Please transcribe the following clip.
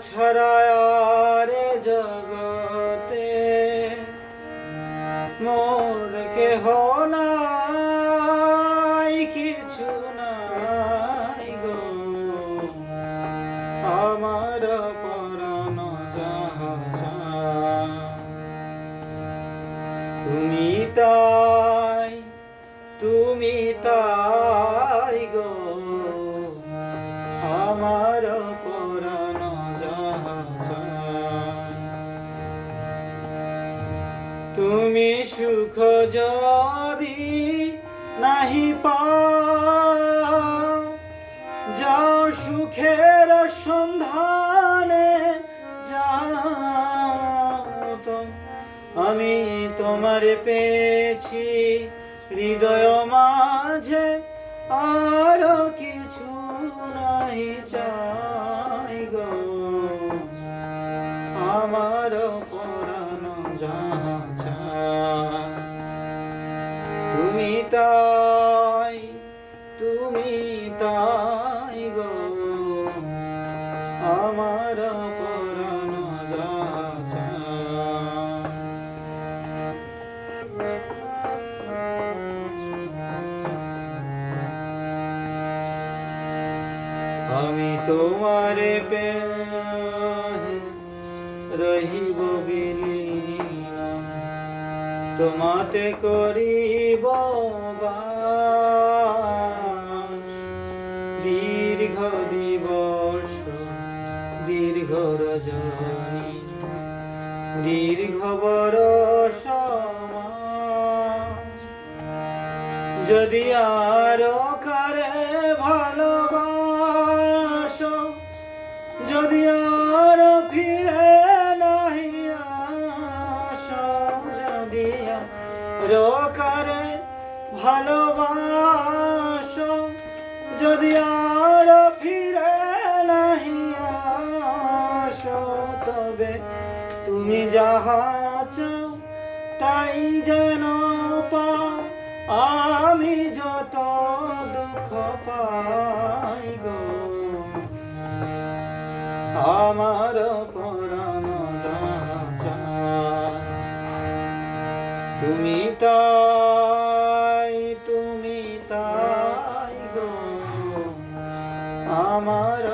ছাড়া আর জগতে মোর কেহ নাই, কিছু নাই গো আমার পরাণ যাহা চায়। তুমি তাই, তুমি তাই গো আমার পরাণ যাহা চায়। তুমি সুখ যদি নাহি পাও, যাও সুখের সন্ধানে যাও। আমি তোমার পেয়েছি হৃদয় মাঝে, আর কিছু নাহি চাই গো আমার পরাণ যাহা চায়। তুমি তাই, তুমি তাই গো আমার পরাণ যাহা চায়। আমি তোমারে পেয়ে রহিব বিলীন, তোমাতে করিব বাস। দীর্ঘ দিবস দীর্ঘ রজনী দীর্ঘ বরষ, যদি আরো কারে ভালোবাসো, যদি আর ফিরে নাহি আসো, যদি আরো কারে ভালোবাসো, যদি আর ফিরে নাহি আসো, তবে তুমি যাহা চাও তাই যেন পাও। আমি যত দুঃখ পাই গো আমার পরাণ যাহা চায়। তুমি তাই, তুমি তাই গো আমার